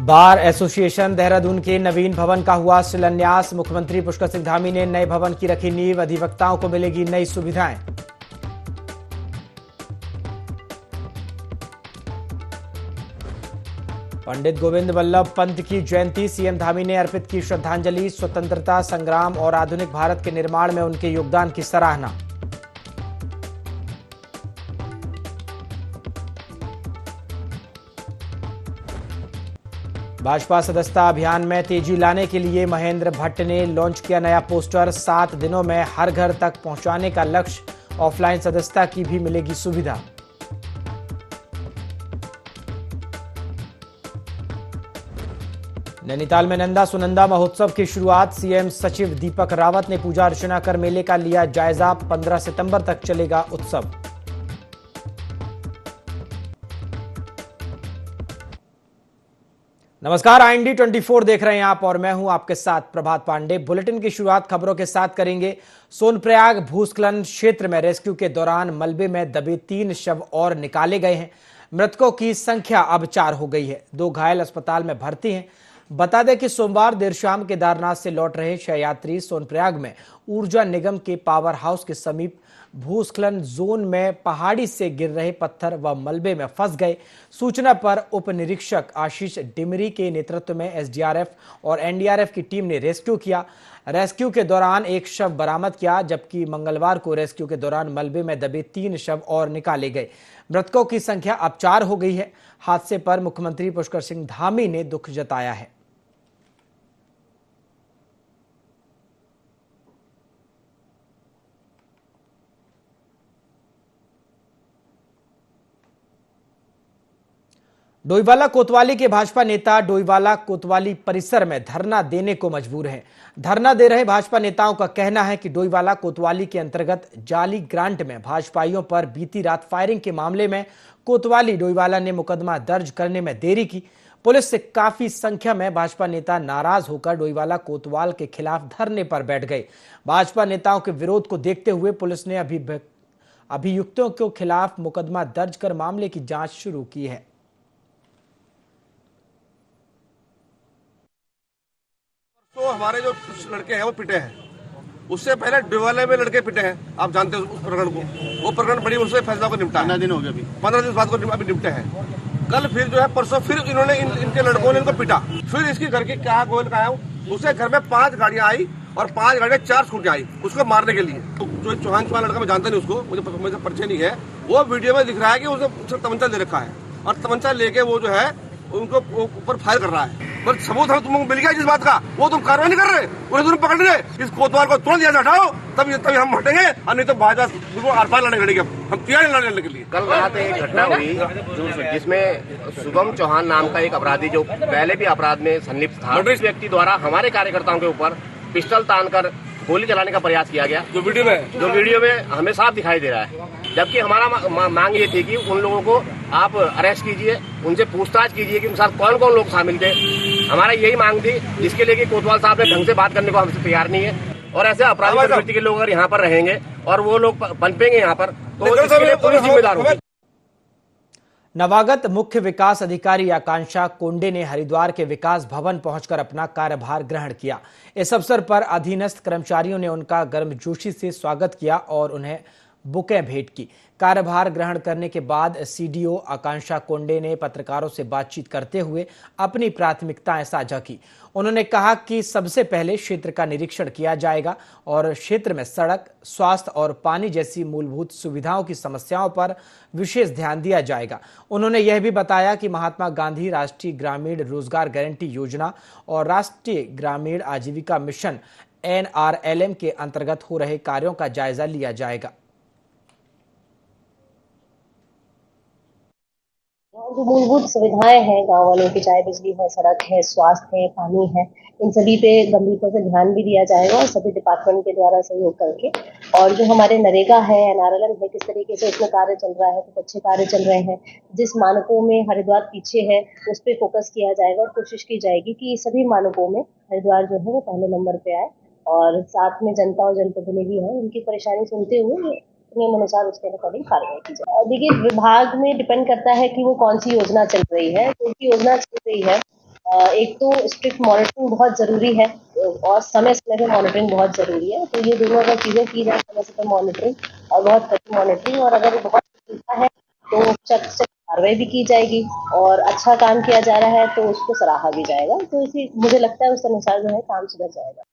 Bar association Dehradun के नवीन भवन का हुआ शिलान्यास। मुख्यमंत्री पुष्कर सिंह धामी ने नए भवन की रखी नींव। अधिवक्ताओं को मिलेगी नई सुविधाएं। पंडित गोविंद वल्लभ पंत की जयंती। सीएम धामी ने अर्पित की श्रद्धांजलि। स्वतंत्रता संग्राम और आधुनिक भारत के निर्माण में उनके योगदान की सराहना। भाजपा सदस्यता अभियान में तेजी लाने के लिए महेंद्र भट्ट ने लॉन्च किया नया पोस्टर। 7 दिनों में हर घर तक पहुंचाने का लक्ष्य। ऑफलाइन सदस्यता की भी मिलेगी सुविधा। नैनीताल में नंदा सुनंदा महोत्सव की शुरुआत। सीएम सचिव दीपक रावत ने पूजा अर्चना कर मेले का लिया जायजा। 15 सितंबर तक चलेगा उत्सव। नमस्कार, IND 24 देख रहे हैं आप और मैं हूं आपके साथ प्रभात पांडे। बुलेटिन की शुरुआत खबरों के साथ करेंगे। सोनप्रयाग भूस्खलन क्षेत्र में रेस्क्यू के दौरान मलबे में दबे 3 शव और निकाले गए हैं। मृतकों की संख्या अब 4 हो गई है। 2 घायल अस्पताल में भर्ती हैं। बता दें कि सोमवार देर शाम केदारनाथ से लौट रहे 6 यात्री सोनप्रयाग में ऊर्जा निगम के पावर हाउस के समीप भूस्खलन जोन में पहाड़ी से गिर रहे पत्थर व मलबे में फंस गए। सूचना पर उप निरीक्षक आशीष डिमरी के नेतृत्व में SDRF और NDRF की टीम ने रेस्क्यू किया। रेस्क्यू के दौरान 1 शव बरामद किया, जबकि मंगलवार को रेस्क्यू के दौरान मलबे में दबे 3 शव और निकाले गए। मृतकों की संख्या अब 4 हो गई है। हादसे पर मुख्यमंत्री पुष्कर सिंह धामी ने दुख जताया है। डोईवाला कोतवाली के भाजपा नेता डोईवाला कोतवाली परिसर में धरना देने को मजबूर हैं। धरना दे रहे भाजपा नेताओं का कहना है कि डोईवाला कोतवाली के अंतर्गत जाली ग्रांट में भाजपाइयों पर बीती रात फायरिंग के मामले में कोतवाली डोईवाला ने मुकदमा दर्ज करने में देरी की। पुलिस से काफी संख्या में भाजपा नेता नाराज होकर डोईवाला कोतवाल के खिलाफ धरने पर बैठ गए। भाजपा नेताओं के विरोध को देखते हुए पुलिस ने अभियुक्तों के खिलाफ मुकदमा दर्ज कर मामले की जांच शुरू की है। तो हमारे जो लड़के हैं वो पिटे हैं। उससे पहले डोईवाला में लड़के पिटे हैं, आप जानते हैं उस प्रकरण को। वो प्रकरण बड़ी उससे फैसला को निपटा। 15 दिन हो गए, अभी 15 दिन बाद को अभी निपटे हैं। कल फिर जो है परसों फिर इन्होंने इनके लड़कों ने इनको पिटा। फिर इसकी घर की क्या गोल का है, उसके घर में 5 गाड़ियां आई और 5 गाड़ियां 4 स्कूटी आई उसको मारने के लिए। तो जो चौहान लड़का, मैं जानता नहीं उसको, मुझे परिचय नहीं है। वो वीडियो में दिख रहा है कि उसने तमंचा ले रखा है और तमंचा लेके वो जो है उनको ऊपर फायर कर रहा है। पर सबूत हमें तुमको मिल गया जिस बात का, वो तुम कार्रवाई नहीं कर रहे, उन्हें तुम पकड़ रहे। इस कोतवाल को तुरंत यहाँ से हटाओ, तभी हम हटेंगे, और नहीं तो भाजपा बिल्कुल आर-पार लड़ने लड़ेंगे। हम तैयार लड़ने के लिए। कल रात एक घटना हुई जिसमें शुभम चौहान नाम का एक अपराधी, जो पहले भी अपराध में संलिप्त था, इस व्यक्ति द्वारा हमारे कार्यकर्ताओं के ऊपर पिस्टल तानकर गोली चलाने का प्रयास किया गया, जो वीडियो में हमें साफ दिखाई दे रहा है। जबकि हमारा मांग ये थी कि उन लोगों को आप अरेस्ट कीजिए, उनसे पूछताछ कीजिए कि उनके साथ कौन कौन लोग शामिल थे। हमारा यही मांग थी, जिसके लिए कि कोतवाल साहब ने ढंग से बात करने को हमसे तैयार नहीं है। और ऐसे अपराधी प्रवृत्ति के लोग अगर यहाँ पर रहेंगे और वो लोग पनपेंगे यहाँ पर, तो इसके लिए पुलिस जिम्मेदार होगी। नवागत मुख्य विकास अधिकारी आकांक्षा कोंडे ने हरिद्वार के विकास भवन पहुंचकर अपना कार्यभार ग्रहण किया। इस अवसर पर अधीनस्थ कर्मचारियों ने उनका गर्मजोशी से स्वागत किया और उन्हें बुकें भेंट की। कार्यभार ग्रहण करने के बाद CDO आकांक्षा कोंडे ने पत्रकारों से बातचीत करते हुए अपनी प्राथमिकताएं साझा की। उन्होंने कहा कि सबसे पहले क्षेत्र का निरीक्षण किया जाएगा और क्षेत्र में सड़क, स्वास्थ्य और पानी जैसी मूलभूत सुविधाओं की समस्याओं पर विशेष ध्यान दिया जाएगा। उन्होंने यह भी बताया कि महात्मा गांधी राष्ट्रीय ग्रामीण रोजगार गारंटी योजना और राष्ट्रीय ग्रामीण आजीविका मिशन NRLM के अंतर्गत हो रहे कार्यों का जायजा लिया जाएगा। जो मूलभूत सुविधाएं हैं गांव वालों की, चाहे बिजली है, सड़क है, स्वास्थ्य है, पानी है, इन सभी पे गंभीरता से ध्यान भी दिया जाएगा और सभी डिपार्टमेंट के द्वारा सहयोग करके। और जो हमारे नरेगा है, NRLM है, किस तरीके से उसमें कार्य चल रहा है, तो अच्छे कार्य चल रहे हैं। जिस मानकों में हरिद्वार पीछे है उस पर फोकस किया जाएगा और कोशिश की जाएगी कि सभी मानकों में हरिद्वार जो है वो पहले नंबर पे आए। और साथ में जनता और जनप्रतिनिधि है, उनकी परेशानी सुनते हुए नियम अनुसार उसके अकॉर्डिंग कार्रवाई की जाए। देखिए, विभाग में डिपेंड करता है कि वो कौन सी योजना चल रही है। जो भी योजना चल रही है एक तो स्ट्रिक्ट मॉनिटरिंग बहुत जरूरी है और समय समय पे मॉनिटरिंग बहुत जरूरी है। तो ये दोनों अगर चीजें की जाए, समय समय मॉनिटरिंग और बहुत कड़ी मॉनिटरिंग, और अगर बहुत मिलता है तो सख्त कार्रवाई भी की जाएगी और अच्छा काम किया जा रहा है तो उसको सराहा भी जाएगा। तो इसी मुझे लगता है उस अनुसार जो है काम सुधर जाएगा।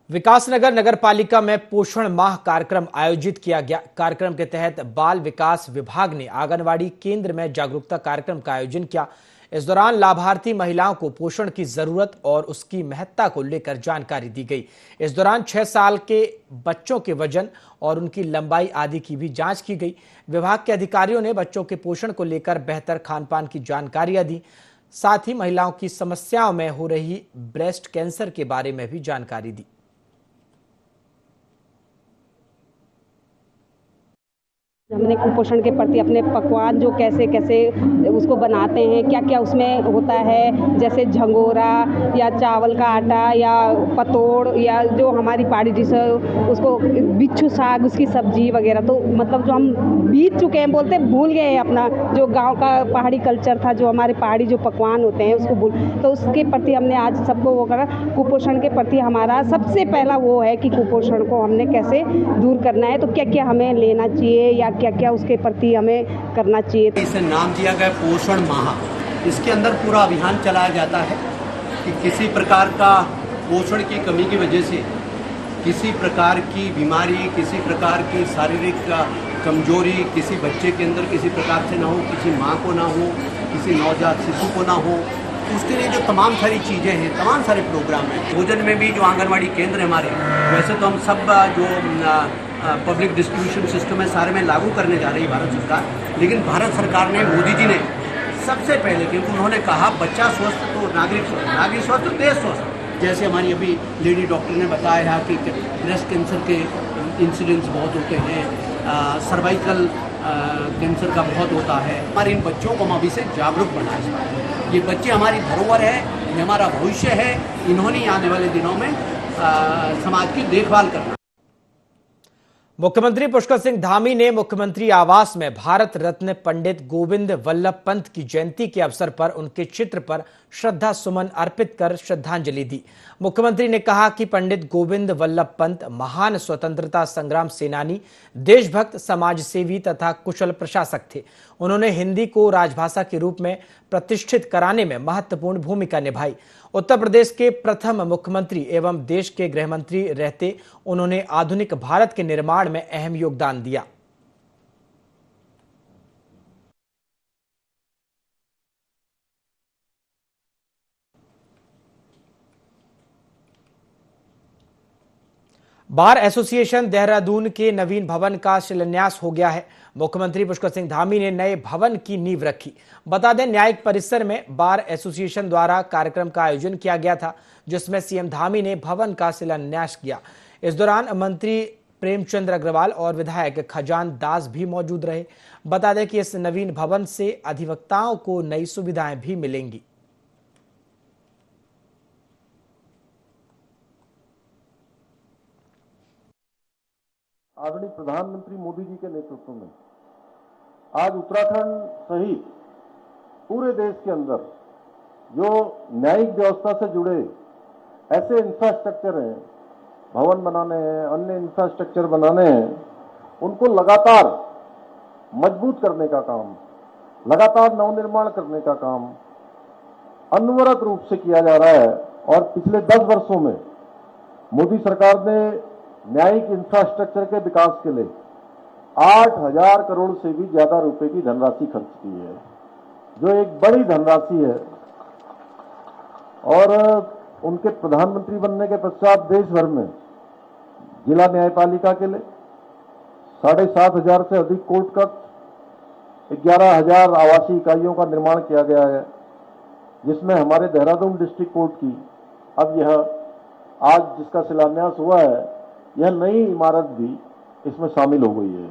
विकासनगर नगर पालिका में पोषण माह कार्यक्रम आयोजित किया गया। कार्यक्रम के तहत बाल विकास विभाग ने आंगनवाड़ी केंद्र में जागरूकता कार्यक्रम का आयोजन किया। इस दौरान लाभार्थी महिलाओं को पोषण की जरूरत और उसकी महत्ता को लेकर जानकारी दी गई। इस दौरान 6 साल के बच्चों के वजन और उनकी लंबाई आदि की भी जांच की गई। विभाग के अधिकारियों ने बच्चों के पोषण को लेकर बेहतर खान पान की जानकारियां दी। साथ ही महिलाओं की समस्याओं में हो रही ब्रेस्ट कैंसर के बारे में भी जानकारी दी। हमने कुपोषण के प्रति अपने पकवान जो कैसे कैसे उसको बनाते हैं, क्या क्या उसमें होता है, जैसे झंगोरा या चावल का आटा या पतोड़ या जो हमारी पहाड़ी डिश है उसको बिच्छू साग, उसकी सब्जी वगैरह। तो मतलब जो हम बीत चुके हैं, बोलते भूल गए हैं अपना जो गांव का पहाड़ी कल्चर था, जो हमारे पहाड़ी जो पकवान होते हैं उसको भूल। तो उसके प्रति हमने आज सबको वो करा। कुपोषण के प्रति हमारा सबसे पहला वो है कि कुपोषण को हमने कैसे दूर करना है, तो क्या क्या हमें लेना चाहिए या क्या क्या उसके प्रति हमें करना चाहिए। इसे नाम दिया गया पोषण माह। इसके अंदर पूरा अभियान चलाया जाता है कि किसी प्रकार का पोषण की कमी की वजह से किसी प्रकार की बीमारी, किसी प्रकार की शारीरिक कमजोरी किसी बच्चे के अंदर किसी प्रकार से ना हो, किसी माँ को ना हो, किसी नवजात शिशु को ना हो। उसके लिए जो तमाम सारी चीज़ें हैं, तमाम सारे प्रोग्राम हैं। भोजन में भी जो आंगनवाड़ी केंद्र हमारे, वैसे तो हम सब जो पब्लिक डिस्ट्रीब्यूशन सिस्टम है सारे में लागू करने जा रही है भारत सरकार, लेकिन भारत सरकार ने, मोदी जी ने सबसे पहले, क्योंकि उन्होंने कहा बच्चा स्वस्थ तो नागरिक स्वस्थ, नागरिक स्वस्थ तो देश स्वस्थ। जैसे हमारी अभी लेडी डॉक्टर ने बताया कि ब्रेस्ट कैंसर के इंसिडेंट्स बहुत होते हैं, सर्वाइकल कैंसर का बहुत होता है। हमारे इन बच्चों को हम अभी से जागरूक बनाए। ये बच्चे हमारी धरोहर है, ये हमारा भविष्य है, इन्होंने आने वाले दिनों में समाज की देखभाल करना। मुख्यमंत्री पुष्कर सिंह धामी ने मुख्यमंत्री आवास में भारत रत्न पंडित गोविंद वल्लभ पंत की जयंती के अवसर पर उनके चित्र पर श्रद्धा सुमन अर्पित कर श्रद्धांजलि दी। मुख्यमंत्री ने कहा कि पंडित गोविंद वल्लभ पंत महान स्वतंत्रता संग्राम सेनानी, देशभक्त, समाजसेवी तथा कुशल प्रशासक थे। उन्होंने हिंदी को राजभाषा के रूप में प्रतिष्ठित कराने में महत्वपूर्ण भूमिका निभाई। उत्तर प्रदेश के प्रथम मुख्यमंत्री एवं देश के गृहमंत्री रहते उन्होंने आधुनिक भारत के निर्माण में अहम योगदान दिया। बार एसोसिएशन देहरादून के नवीन भवन का शिलान्यास हो गया है। मुख्यमंत्री पुष्कर सिंह धामी ने नए भवन की नींव रखी। बता दें, न्यायिक परिसर में बार एसोसिएशन द्वारा कार्यक्रम का आयोजन किया गया था, जिसमें सीएम धामी ने भवन का शिलान्यास किया। इस दौरान मंत्री प्रेमचंद्र अग्रवाल और विधायक खजान दास भी मौजूद रहे। बता दें कि इस नवीन भवन से अधिवक्ताओं को नई सुविधाएं भी मिलेंगी। आदरणीय प्रधानमंत्री मोदी जी के नेतृत्व में आज उत्तराखंड सहित पूरे देश के अंदर जो न्यायिक व्यवस्था से जुड़े ऐसे इंफ्रास्ट्रक्चर हैं, भवन बनाने हैं, अन्य इंफ्रास्ट्रक्चर बनाने हैं, उनको लगातार मजबूत करने का काम, लगातार नवनिर्माण करने का काम अनवरत रूप से किया जा रहा है। और पिछले 10 वर्षों में मोदी सरकार ने न्यायिक इंफ्रास्ट्रक्चर के विकास के लिए 8,000 करोड़ से भी ज्यादा रुपए की धनराशि खर्च की है, जो एक बड़ी धनराशि है। और उनके प्रधानमंत्री बनने के पश्चात देश भर में जिला न्यायपालिका के लिए 7,500 से अधिक कोर्ट कक्ष, 11,000 आवासीय इकाइयों का निर्माण किया गया है, जिसमें हमारे देहरादून डिस्ट्रिक्ट कोर्ट की अब यह आज जिसका शिलान्यास हुआ है, यह नई इमारत भी इसमें शामिल हो गई है।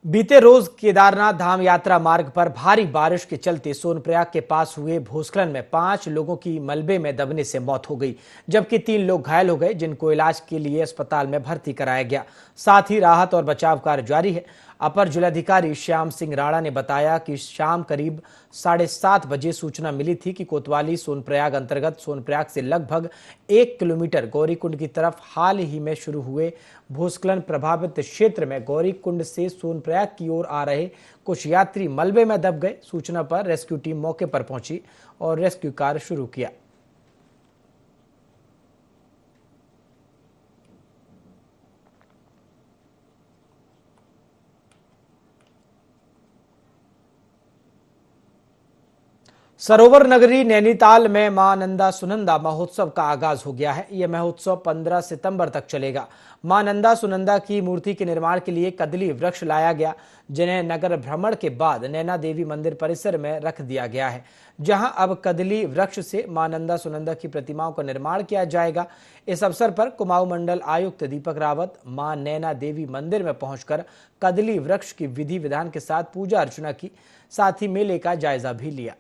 बीते रोज केदारनाथ धाम यात्रा मार्ग पर भारी बारिश के चलते सोनप्रयाग के पास हुए भूस्खलन में 5 लोगों की मलबे में दबने से मौत हो गई, जबकि 3 लोग घायल हो गए, जिनको इलाज के लिए अस्पताल में भर्ती कराया गया। साथ ही राहत और बचाव कार्य जारी है। अपर जिलाधिकारी श्याम सिंह राणा ने बताया कि शाम करीब 7:30 बजे सूचना मिली थी कि कोतवाली सोनप्रयाग अंतर्गत सोनप्रयाग से लगभग 1 किलोमीटर गौरीकुंड की तरफ हाल ही में शुरू हुए भूस्खलन प्रभावित क्षेत्र में गौरीकुंड से सोनप्रयाग की ओर आ रहे कुछ यात्री मलबे में दब गए। सूचना पर रेस्क्यू टीम मौके पर पहुंची और रेस्क्यू कार्य शुरू किया। सरोवर नगरी नैनीताल में मां नंदा सुनंदा महोत्सव का आगाज हो गया है। यह महोत्सव 15 सितंबर तक चलेगा। मां नंदा सुनंदा की मूर्ति के निर्माण के लिए कदली वृक्ष लाया गया, जिन्हें नगर भ्रमण के बाद नैना देवी मंदिर परिसर में रख दिया गया है, जहां अब कदली वृक्ष से मां नंदा सुनंदा की प्रतिमाओं का निर्माण किया जाएगा। इस अवसर पर कुमाऊं मंडल आयुक्त दीपक रावत मां नैना देवी मंदिर में पहुंचकर कदली वृक्ष की विधि विधान के साथ पूजा अर्चना की, साथ ही मेले का जायजा भी लिया।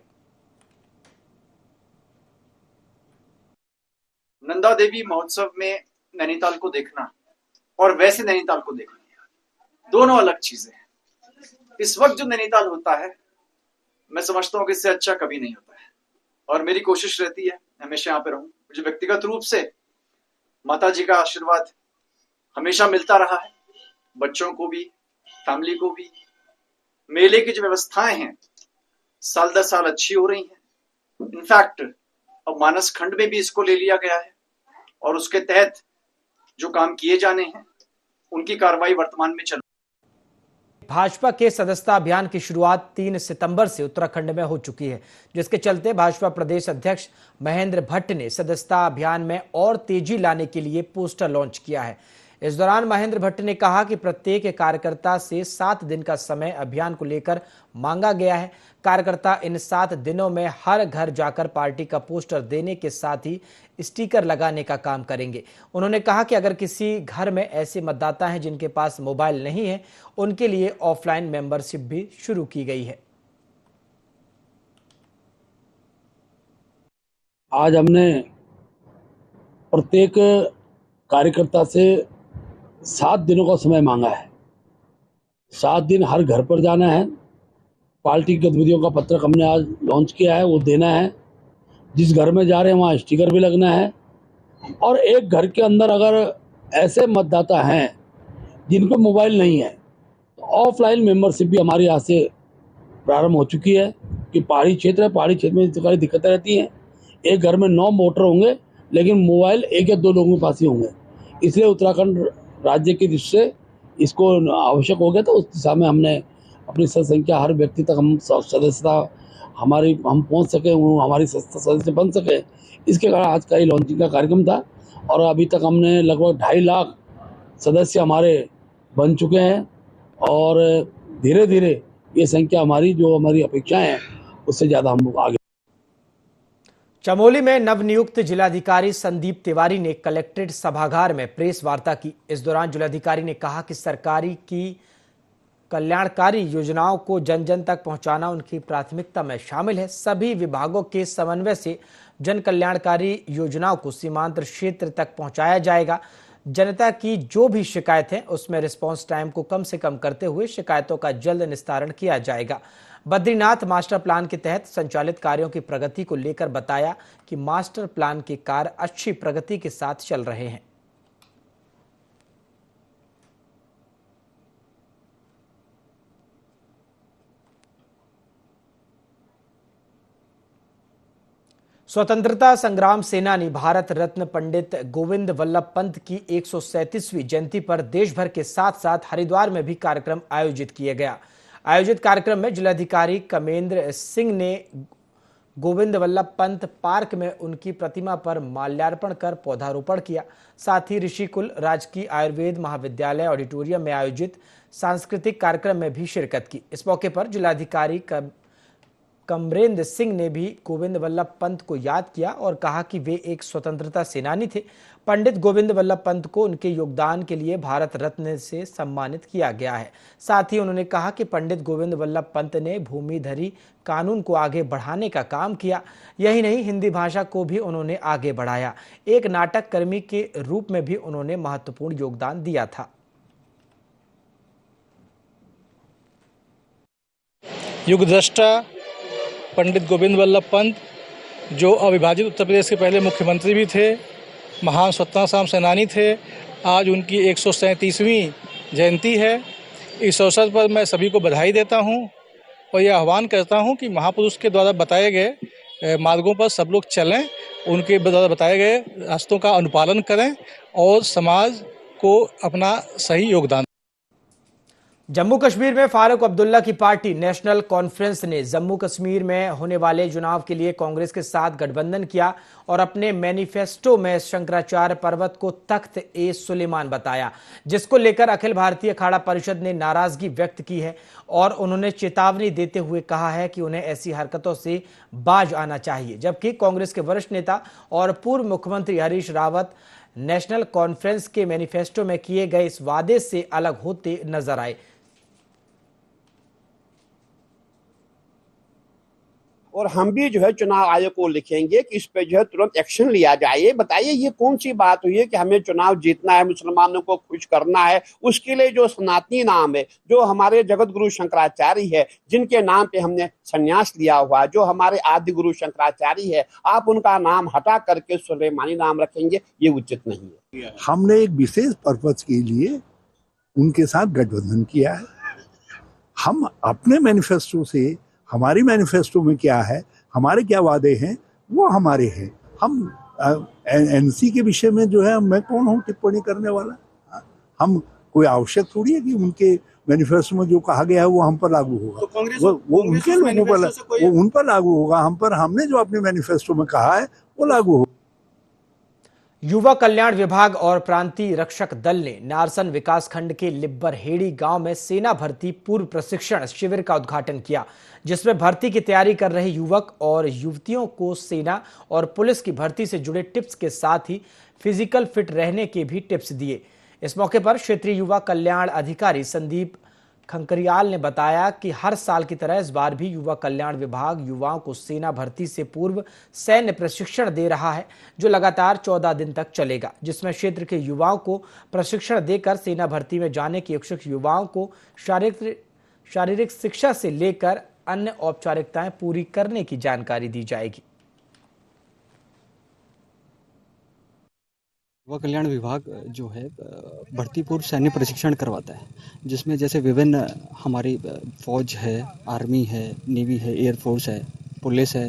नंदा देवी महोत्सव में नैनीताल को देखना और वैसे नैनीताल को देखना दोनों अलग चीजें हैं। इस वक्त जो नैनीताल होता है, मैं समझता हूं कि इससे अच्छा कभी नहीं होता है, और मेरी कोशिश रहती है हमेशा यहाँ पे रहूं। मुझे व्यक्तिगत रूप से माता जी का आशीर्वाद हमेशा मिलता रहा है, बच्चों को भी, फैमिली को भी। मेले की जो व्यवस्थाएं हैं साल दर साल अच्छी हो रही हैं। इनफैक्ट अब मानस खंड में भी इसको ले लिया गया है और उसके तहत जो काम किए जाने हैं उनकी कार्रवाई वर्तमान में चल। भाजपा के सदस्यता अभियान की शुरुआत 3 सितंबर से उत्तराखंड में हो चुकी है, जिसके चलते भाजपा प्रदेश अध्यक्ष महेंद्र भट्ट ने सदस्यता अभियान में और तेजी लाने के लिए पोस्टर लॉन्च किया है। इस दौरान महेंद्र भट्ट ने कहा कि प्रत्येक कार्यकर्ता से 7 दिन का समय अभियान को लेकर मांगा गया है। कार्यकर्ता इन 7 दिनों में हर घर जाकर पार्टी का पोस्टर देने के साथ ही स्टिकर लगाने का काम करेंगे। उन्होंने कहा कि अगर किसी घर में ऐसे मतदाता हैं जिनके पास मोबाइल नहीं है, उनके लिए ऑफलाइन मेंबरशिप भी शुरू की गई है। आज हमने प्रत्येक कार्यकर्ता से 7 दिनों का समय मांगा है। 7 दिन हर घर पर जाना है। पार्टी की गतिविधियों का पत्रक हमने आज लॉन्च किया है, वो देना है। जिस घर में जा रहे हैं वहाँ स्टिकर भी लगना है। और एक घर के अंदर अगर ऐसे मतदाता हैं जिन पर मोबाइल नहीं है, तो ऑफलाइन मेंबरशिप भी हमारे यहाँ से प्रारंभ हो चुकी है। कि पहाड़ी क्षेत्र है, पहाड़ी क्षेत्र में इस प्रकार की दिक्कतें रहती हैं। एक घर में 9 वोटर होंगे, लेकिन मोबाइल 1 या 2 लोगों के पास ही होंगे। इसलिए उत्तराखंड राज्य की दृष्टि से इसको आवश्यक हो गया, तो उस दिशा में हमने अपनी संख्या हर व्यक्ति तक हम सदस्यता हम पहुंच सके, वो हमारी सदस्य बन सके। इसके कारण आज का ये लॉन्चिंग का कार्यक्रम था और अभी तक हमने लगभग 2.5 लाख सदस्य हमारे बन चुके हैं और धीरे धीरे ये संख्या हमारी अपेक्षाएं हैं उससे ज़्यादा हम आगे। चमोली में नवनियुक्त जिलाधिकारी संदीप तिवारी ने कलेक्ट्रेट सभागार में प्रेस वार्ता की। इस दौरान जिलाधिकारी ने कहा कि सरकारी की कल्याणकारी योजनाओं को जन जन तक पहुंचाना उनकी प्राथमिकता में शामिल है। सभी विभागों के समन्वय से जन कल्याणकारी योजनाओं को सीमांत क्षेत्र तक पहुंचाया जाएगा। जनता की जो भी शिकायत है उसमें रिस्पांस टाइम को कम से कम करते हुए शिकायतों का जल्द निस्तारण किया जाएगा। बद्रीनाथ मास्टर प्लान के तहत संचालित कार्यों की प्रगति को लेकर बताया कि मास्टर प्लान के कार्य अच्छी प्रगति के साथ चल रहे हैं। स्वतंत्रता संग्राम सेनानी भारत रत्न पंडित गोविंद वल्लभ पंत की 137वीं जयंती पर देश भर के साथ साथ हरिद्वार में भी कार्यक्रम आयोजित किया गया। आयोजित कार्यक्रम में जिलाधिकारी कमेंद्र सिंह ने गोविंद वल्लभ पंत पार्क में उनकी प्रतिमा पर माल्यार्पण कर पौधारोपण किया। साथ ही ऋषिकुल राजकीय आयुर्वेद महाविद्यालय ऑडिटोरियम में आयोजित सांस्कृतिक कार्यक्रम में भी शिरकत की। इस मौके पर जिलाधिकारी कमरेंद्र सिंह ने भी गोविंद वल्लभ पंत को याद किया और कहा कि वे एक स्वतंत्रता सेनानी थे। पंडित गोविंद वल्लभ पंत को उनके योगदान के लिए भारत रत्न से सम्मानित किया गया है। साथ ही उन्होंने कहा कि पंडित गोविंद वल्लभ पंत ने भूमिधरी कानून को आगे बढ़ाने का काम किया। यही नहीं, हिंदी भाषा को भी उन्होंने आगे बढ़ाया। एक नाटक कर्मी के रूप में भी उन्होंने महत्वपूर्ण योगदान दिया था। युगदृष्टा पंडित गोविंद वल्लभ पंत, जो अविभाजित उत्तर प्रदेश के पहले मुख्यमंत्री भी थे, महान स्वतंत्रता संग्राम सेनानी थे। आज उनकी 137वीं जयंती है। इस अवसर पर मैं सभी को बधाई देता हूं और यह आह्वान करता हूं कि महापुरुष के द्वारा बताए गए मार्गों पर सब लोग चलें, उनके द्वारा बताए गए रास्तों का अनुपालन करें और समाज को अपना सही योगदान। जम्मू कश्मीर में फारूक अब्दुल्ला की पार्टी नेशनल कॉन्फ्रेंस ने जम्मू कश्मीर में होने वाले चुनाव के लिए कांग्रेस के साथ गठबंधन किया और अपने मैनिफेस्टो में शंकराचार्य पर्वत को तख्त ए सुलेमान बताया, जिसको लेकर अखिल भारतीय अखाड़ा परिषद ने नाराजगी व्यक्त की है और उन्होंने चेतावनी देते हुए कहा है कि उन्हें ऐसी हरकतों से बाज आना चाहिए। जबकि कांग्रेस के वरिष्ठ नेता और पूर्व मुख्यमंत्री हरीश रावत नेशनल कॉन्फ्रेंस के मैनिफेस्टो में किए गए इस वादे से अलग होते नजर आए। और हम भी जो है चुनाव आयोग को लिखेंगे कि इस पे जो है तुरंत एक्शन लिया जाए। बताइए ये कौन सी बात हुई है कि हमें चुनाव जीतना है, मुसलमानों को खुश करना है, उसके लिए जो सनातनी नाम है, जो हमारे जगत गुरु शंकराचार्य है, जिनके नाम पे हमने संन्यास लिया हुआ, जो हमारे आदि गुरु शंकराचार्य है, आप उनका नाम हटा करके सुलेमानी नाम रखेंगे, ये उचित नहीं है। हमने एक विशेष पर्पज के लिए उनके साथ गठबंधन किया है। हम अपने मैनिफेस्टो से, हमारी मैनिफेस्टो में क्या है, हमारे क्या वादे हैं, वो हमारे हैं। हम एनसी के विषय में जो है मैं कौन हूँ टिप्पणी करने वाला। हम कोई आवश्यक थोड़ी है कि उनके मैनिफेस्टो में जो कहा गया है वो हम पर लागू होगा। तो वो उनके लोगों पर, वो उन पर लागू होगा। हम पर हमने जो अपने मैनिफेस्टो में कहा है वो लागू होगा। युवा कल्याण विभाग और प्रांतीय रक्षक दल ने नारसन विकासखंड के लिब्बरहेड़ी गांव में सेना भर्ती पूर्व प्रशिक्षण शिविर का उद्घाटन किया, जिसमें भर्ती की तैयारी कर रहे युवक और युवतियों को सेना और पुलिस की भर्ती से जुड़े टिप्स के साथ ही फिजिकल फिट रहने के भी टिप्स दिए। इस मौके पर क्षेत्रीय युवा कल्याण अधिकारी संदीप खंकरियाल ने बताया कि हर साल की तरह इस बार भी युवा कल्याण विभाग युवाओं को सेना भर्ती से पूर्व सैन्य प्रशिक्षण दे रहा है, जो लगातार 14 दिन तक चलेगा, जिसमें क्षेत्र के युवाओं को प्रशिक्षण देकर सेना भर्ती में जाने के इच्छुक युवाओं को शारीरिक शिक्षा से लेकर अन्य औपचारिकताएं पूरी करने की जानकारी दी जाएगी। युवा कल्याण विभाग जो है भर्ती पूर्व सैन्य प्रशिक्षण करवाता है, जिसमें जैसे विभिन्न हमारी फौज है, आर्मी है, नेवी है, एयरफोर्स है, पुलिस है,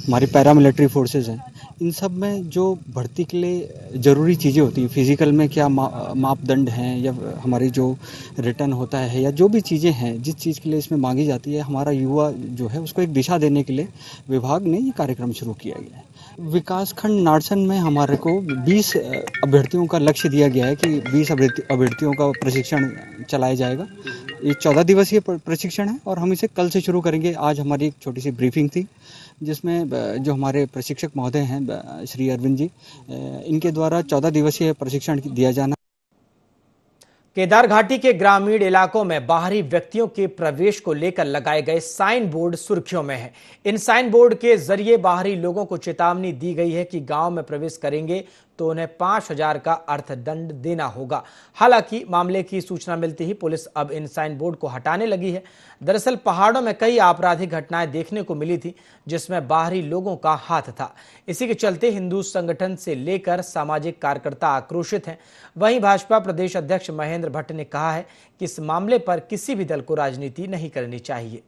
हमारी पैरामिलिट्री फोर्सेस हैं। इन सब में जो भर्ती के लिए ज़रूरी चीज़ें होती हैं, फिजिकल में क्या मापदंड हैं, या हमारी जो रिटर्न होता है, या जो भी चीज़ें हैं जिस चीज़ के लिए इसमें मांगी जाती है, हमारा युवा जो है उसको एक दिशा देने के लिए विभाग ने ये कार्यक्रम शुरू किया गया है। विकासखंड नारसन में हमारे को 20 अभ्यर्थियों का लक्ष्य दिया गया है कि 20 अभ्यर्थियों का प्रशिक्षण चलाया जाएगा। ये 14 दिवसीय प्रशिक्षण है और हम इसे कल से शुरू करेंगे। आज हमारी एक छोटी सी ब्रीफिंग थी, जिसमें जो हमारे प्रशिक्षक महोदय हैं श्री अरविंद जी, इनके द्वारा 14 दिवसीय प्रशिक्षण दिया जाना। केदार घाटी के ग्रामीण इलाकों में बाहरी व्यक्तियों के प्रवेश को लेकर लगाए गए साइन बोर्ड सुर्खियों में है। इन साइन बोर्ड के जरिए बाहरी लोगों को चेतावनी दी गई है कि गांव में प्रवेश करेंगे तो उन्हें 5,000 का अर्थदंड देना होगा। हालांकि मामले की सूचना मिलते ही पुलिस अब इन साइन बोर्ड को हटाने लगी है। दरअसल पहाड़ों में कई आपराधिक घटनाएं देखने को मिली थी, जिसमें बाहरी लोगों का हाथ था। इसी के चलते हिंदू संगठन से लेकर सामाजिक कार्यकर्ता आक्रोशित हैं। वहीं भाजपा प्रदेश अध्यक्ष महेंद्र भट्ट ने कहा है कि इस मामले पर किसी भी दल को राजनीति नहीं करनी चाहिए।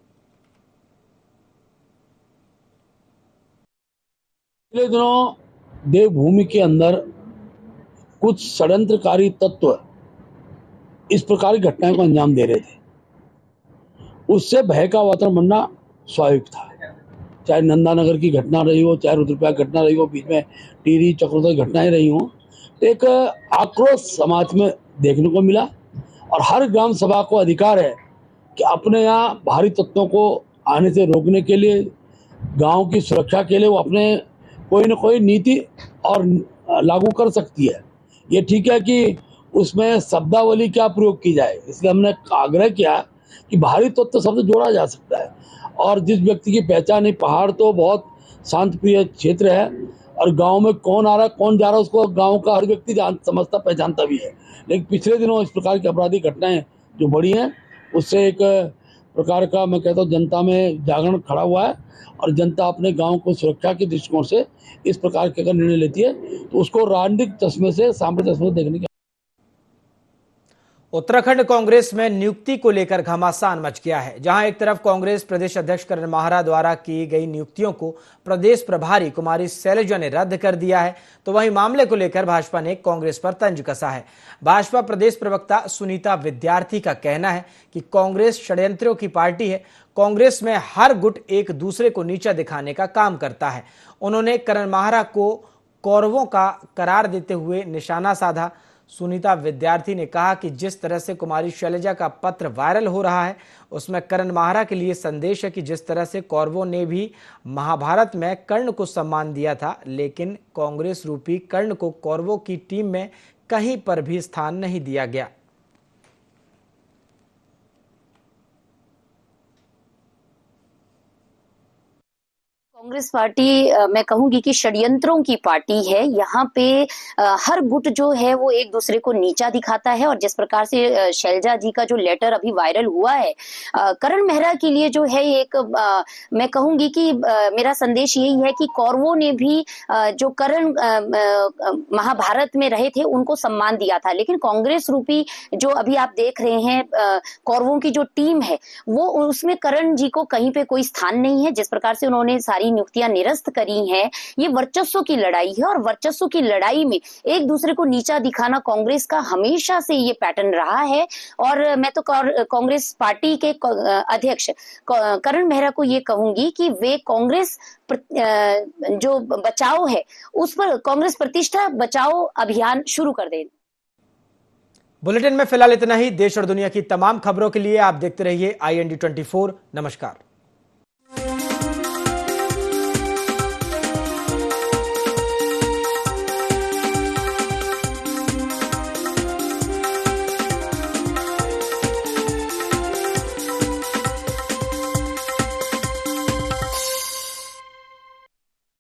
पिछले दिनों देवभूमि के अंदर कुछ षड्यंत्रकारी तत्व इस प्रकार की घटनाओं को अंजाम दे रहे थे। उससे भय का वातावरण बनना स्वाभाविक था। चाहे नंदानगर की घटना रही हो, चाहे रुद्रप्रयाग घटना रही हो, बीच में टिहरी चक्रधर घटनाएं रही हो, एक आक्रोश समाज में देखने को मिला। और हर ग्राम सभा को अधिकार है कि अपने यहाँ बाहरी तत्वों को आने से रोकने के लिए, गांव की सुरक्षा के लिए वो अपने कोई न कोई नीति और लागू कर सकती है। ये ठीक है कि उसमें शब्दावली क्या प्रयोग की जाए, इसलिए हमने आग्रह किया कि बाहरी तत्व शब्द जोड़ा जा सकता है। और जिस व्यक्ति की पहचान नहीं, पहाड़ तो बहुत शांत प्रिय क्षेत्र है और गांव में कौन आ रहा कौन जा रहा उसको गांव का हर व्यक्ति समझता पहचानता भी है। लेकिन पिछले दिनों इस प्रकार की आपराधिक घटनाएं जो बढ़ी हैं, उससे एक प्रकार का मैं कहता हूँ जनता में जागरण खड़ा हुआ है और जनता अपने गांव को सुरक्षा के दृष्टिकोण से इस प्रकार के अगर निर्णय लेती है तो उसको राजनीतिक चश्मे से, सामरिक चश्मे से देखने की। उत्तराखंड कांग्रेस में नियुक्ति को लेकर घमासान मच गया है। जहां एक तरफ कांग्रेस प्रदेश अध्यक्ष करण माहरा द्वारा की गई नियुक्तियों को प्रदेश प्रभारी कुमारी शैलजा ने रद्द कर दिया है, तो वहीं मामले को लेकर भाजपा ने कांग्रेस पर तंज कसा है। भाजपा प्रदेश प्रवक्ता सुनीता विद्यार्थी का कहना है कि कांग्रेस षड्यंत्रों की पार्टी है। कांग्रेस में हर गुट एक दूसरे को नीचा दिखाने का काम करता है। उन्होंने करण माहरा को कौरवों का करार देते हुए निशाना साधा। सुनीता विद्यार्थी ने कहा कि जिस तरह से कुमारी शैलजा का पत्र वायरल हो रहा है उसमें करण माहरा के लिए संदेश है कि जिस तरह से कौरवों ने भी महाभारत में कर्ण को सम्मान दिया था, लेकिन कांग्रेस रूपी कर्ण को कौरवों की टीम में कहीं पर भी स्थान नहीं दिया गया। कांग्रेस पार्टी मैं कहूंगी कि षड्यंत्रों की पार्टी है। यहाँ पे हर गुट जो है वो एक दूसरे को नीचा दिखाता है और जिस प्रकार से शैलजा जी का जो लेटर अभी वायरल हुआ है करण मेहरा के लिए जो है एक मैं कहूंगी कि मेरा संदेश यही है कि कौरवों ने भी जो करण महाभारत में रहे थे उनको सम्मान दिया था, लेकिन कांग्रेस रूपी जो अभी आप देख रहे हैं कौरवों की जो टीम है वो उसमें करण जी को कहीं पे कोई स्थान नहीं है। जिस प्रकार से उन्होंने सारी नियुक्तियां निरस्त करी हैं, ये वर्चस्व की लड़ाई है और वर्चस्व की लड़ाई में एक दूसरे को नीचा दिखाना कांग्रेस का हमेशा से ये पैटर्न रहा है। और मैं तो कांग्रेस पार्टी के अध्यक्ष करण मेहरा को ये कहूंगी कि वे कांग्रेस जो बचाओ है उस पर कांग्रेस प्रतिष्ठा बचाओ अभियान शुरू कर दें। बुलेटिन में फिलहाल इतना ही। देश और दुनिया की तमाम खबरों के लिए आप देखते रहिए IND24। नमस्कार।